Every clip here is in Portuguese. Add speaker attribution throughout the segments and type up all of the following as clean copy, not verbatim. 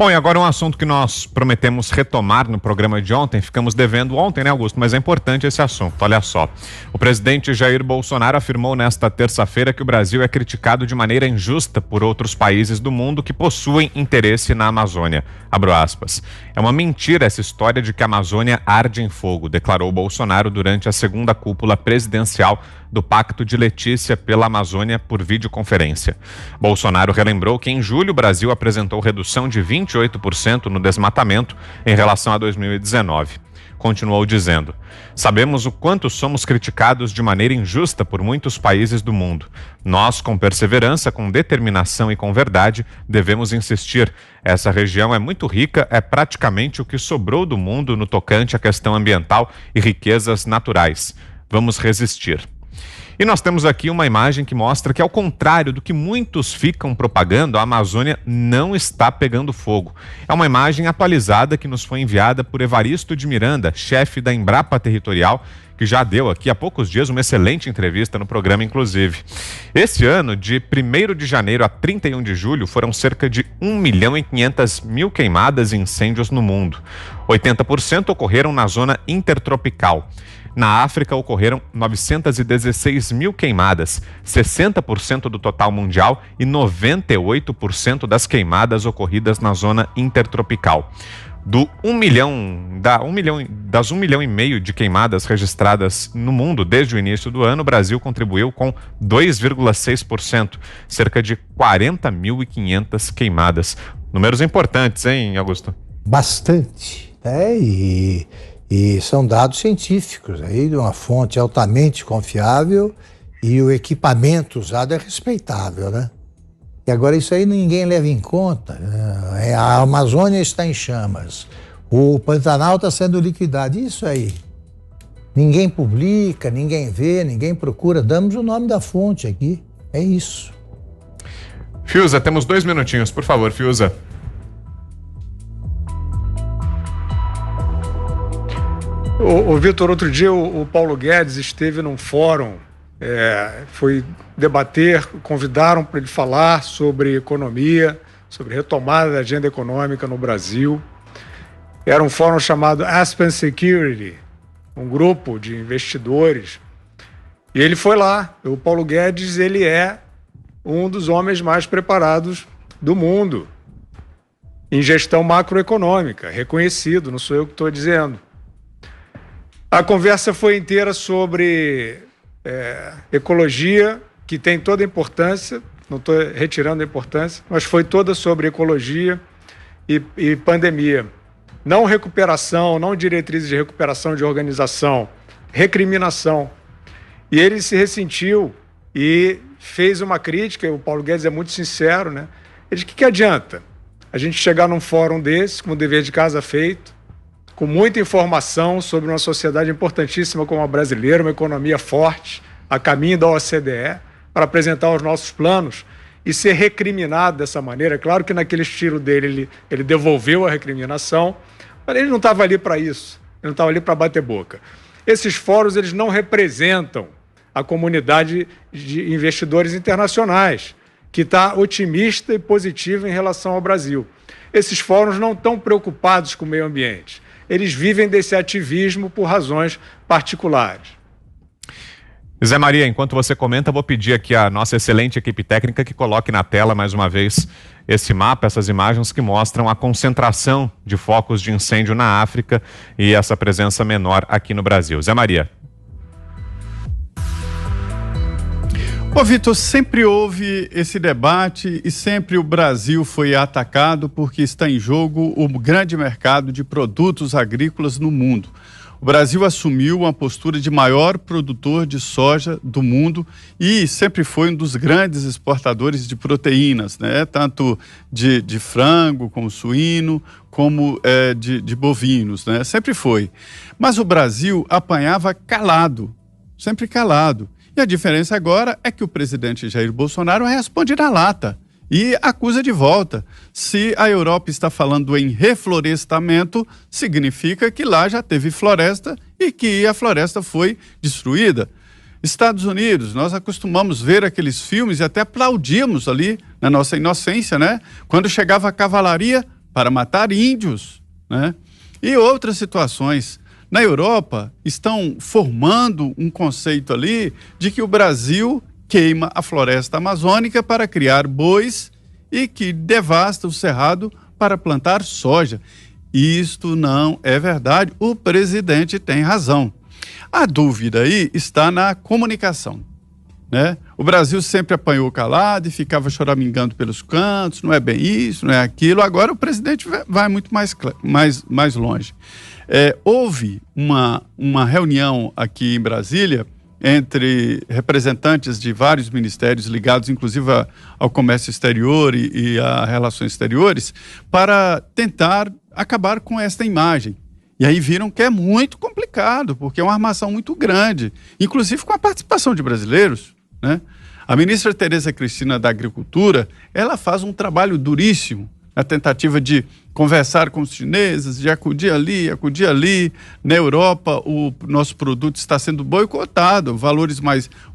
Speaker 1: Bom, e agora um assunto que nós prometemos retomar no programa de ontem, ficamos devendo ontem, né, Augusto? Mas é importante esse assunto, olha só. O presidente Jair Bolsonaro afirmou nesta terça-feira que o Brasil é criticado de maneira injusta por outros países do mundo que possuem interesse na Amazônia. Abro aspas. É uma mentira essa história de que a Amazônia arde em fogo, declarou Bolsonaro durante a segunda cúpula presidencial do Pacto de Letícia pela Amazônia por videoconferência. Bolsonaro relembrou que em julho o Brasil apresentou redução de 28% no desmatamento em relação a 2019. Continuou dizendo: sabemos o quanto somos criticados de maneira injusta por muitos países do mundo. Nós, com perseverança, com determinação e com verdade, devemos insistir. Essa região é muito rica, é praticamente o que sobrou do mundo no tocante à questão ambiental e riquezas naturais. Vamos resistir. E nós temos aqui uma imagem que mostra que, ao contrário do que muitos ficam propagando, a Amazônia não está pegando fogo. É uma imagem atualizada que nos foi enviada por Evaristo de Miranda, chefe da Embrapa Territorial, que já deu aqui há poucos dias uma excelente entrevista no programa, inclusive. Esse ano, de 1º de janeiro a 31 de julho, foram cerca de 1.500.000 queimadas e incêndios no mundo. 80% ocorreram na zona intertropical. Na África ocorreram 916.000 queimadas, 60% do total mundial e 98% das queimadas ocorridas na zona intertropical. Das 1,5 milhão de queimadas registradas no mundo desde o início do ano, o Brasil contribuiu com 2,6%, cerca de 40.500 queimadas. Números importantes, hein, Augusto?
Speaker 2: Bastante, né? E são dados científicos, aí de uma fonte altamente confiável, e o equipamento usado é respeitável, né? E agora isso aí ninguém leva em conta, né? A Amazônia está em chamas, o Pantanal está sendo liquidado, isso aí. Ninguém publica, ninguém vê, ninguém procura, damos o nome da fonte aqui, é isso.
Speaker 1: Fiuza, temos 2 minutinhos, por favor, Fiuza.
Speaker 3: Ô Vitor, outro dia o Paulo Guedes esteve num fórum, foi debater, convidaram para ele falar sobre economia, sobre retomada da agenda econômica no Brasil. Era um fórum chamado Aspen Security, um grupo de investidores. E ele foi lá. O Paulo Guedes, ele é um dos homens mais preparados do mundo em gestão macroeconômica, reconhecido, não sou eu que estou dizendo. A conversa foi inteira sobre ecologia, que tem toda a importância, não estou retirando a importância, mas foi toda sobre ecologia e pandemia. Não recuperação, não diretrizes de recuperação de organização, recriminação. E ele se ressentiu e fez uma crítica, o Paulo Guedes é muito sincero, né? Ele disse: que adianta a gente chegar num fórum desse, com o dever de casa feito, com muita informação sobre uma sociedade importantíssima como a brasileira, uma economia forte, a caminho da OCDE, para apresentar os nossos planos e ser recriminado dessa maneira. Claro que naquele estilo dele ele devolveu a recriminação, mas ele não estava ali para isso, ele não estava ali para bater boca. Esses fóruns, eles não representam a comunidade de investidores internacionais, que está otimista e positiva em relação ao Brasil. Esses fóruns não estão preocupados com o meio ambiente. Eles vivem desse ativismo por razões particulares.
Speaker 1: Zé Maria, enquanto você comenta, vou pedir aqui à nossa excelente equipe técnica que coloque na tela mais uma vez esse mapa, essas imagens que mostram a concentração de focos de incêndio na África e essa presença menor aqui no Brasil. Zé Maria.
Speaker 4: Ô Vitor, sempre houve esse debate e sempre o Brasil foi atacado porque está em jogo o grande mercado de produtos agrícolas no mundo. O Brasil assumiu uma postura de maior produtor de soja do mundo e sempre foi um dos grandes exportadores de proteínas, né? Tanto de frango, como suíno, como de bovinos, né? Sempre foi. Mas o Brasil apanhava calado, sempre calado. E a diferença agora é que o presidente Jair Bolsonaro responde na lata e acusa de volta. Se a Europa está falando em reflorestamento, significa que lá já teve floresta e que a floresta foi destruída. Estados Unidos, nós acostumamos ver aqueles filmes e até aplaudíamos ali na nossa inocência, né? Quando chegava a cavalaria, para matar índios, né? E outras situações. Na Europa, estão formando um conceito ali de que o Brasil queima a floresta amazônica para criar bois e que devasta o cerrado para plantar soja. Isto não é verdade. O presidente tem razão. A dúvida aí está na comunicação, né? O Brasil sempre apanhou calado e ficava choramingando pelos cantos, não é bem isso, não é aquilo. Agora o presidente vai muito mais longe. Houve uma reunião aqui em Brasília entre representantes de vários ministérios ligados, inclusive ao comércio exterior e a relações exteriores, para tentar acabar com esta imagem. E aí viram que é muito complicado, porque é uma armação muito grande, inclusive com a participação de brasileiros, né? A ministra Tereza Cristina da Agricultura, ela faz um trabalho duríssimo na tentativa de conversar com os chineses, de acudir ali. Na Europa, o nosso produto está sendo boicotado, valores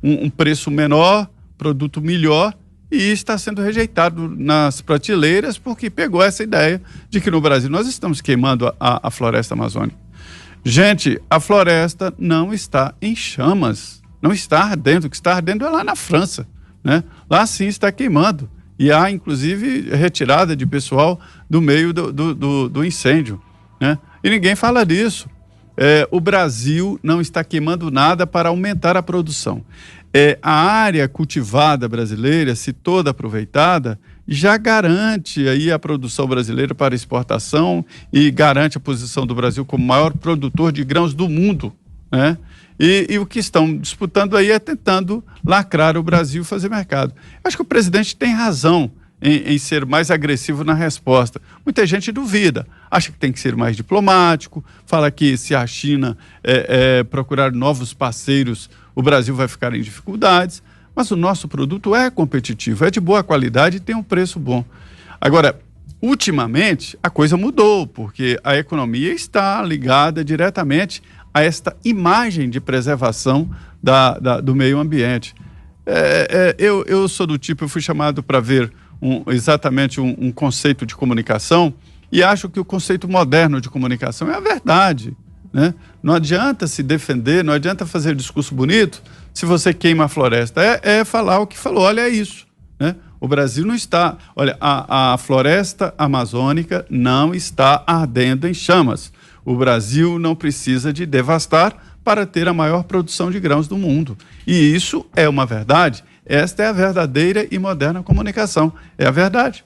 Speaker 4: um preço menor, produto melhor, e está sendo rejeitado nas prateleiras porque pegou essa ideia de que no Brasil nós estamos queimando a floresta amazônica. Gente, a floresta não está em chamas, não está ardendo, o que está ardendo é lá na França, né? Lá sim está queimando. E há, inclusive, retirada de pessoal do meio do incêndio, né? E ninguém fala disso. O Brasil não está queimando nada para aumentar a produção. A área cultivada brasileira, se toda aproveitada, já garante aí a produção brasileira para exportação e garante a posição do Brasil como maior produtor de grãos do mundo, né? E o que estão disputando aí é tentando lacrar o Brasil e fazer mercado. Acho que o presidente tem razão em ser mais agressivo na resposta. Muita gente duvida, acha que tem que ser mais diplomático, fala que se a China procurar novos parceiros, o Brasil vai ficar em dificuldades, mas o nosso produto é competitivo, é de boa qualidade e tem um preço bom. Agora, ultimamente, a coisa mudou, porque a economia está ligada diretamente a esta imagem de preservação do meio ambiente. Eu sou do tipo, eu fui chamado para ver exatamente um conceito de comunicação e acho que o conceito moderno de comunicação é a verdade, né? Não adianta se defender, não adianta fazer discurso bonito se você queima a floresta. É falar o que falou, olha, é isso, né? O Brasil não está... Olha, a floresta amazônica não está ardendo em chamas. O Brasil não precisa de devastar para ter a maior produção de grãos do mundo. E isso é uma verdade. Esta é a verdadeira e moderna comunicação. É a verdade.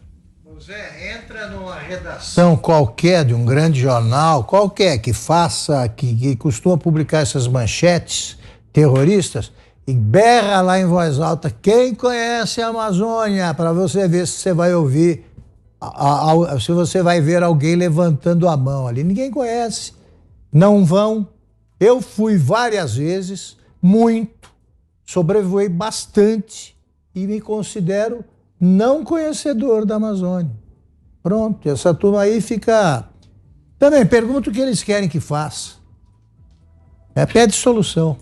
Speaker 2: Zé, entra numa redação qualquer de um grande jornal, qualquer que faça, que costuma publicar essas manchetes terroristas, e berra lá em voz alta: quem conhece a Amazônia? Para você ver se você vai ouvir, se você vai ver alguém levantando a mão ali. Ninguém conhece, não vão. Eu fui várias vezes, muito, sobrevoei bastante e me considero não conhecedor da Amazônia. Pronto, essa turma aí fica... Também pergunta o que eles querem que faça. Pede solução.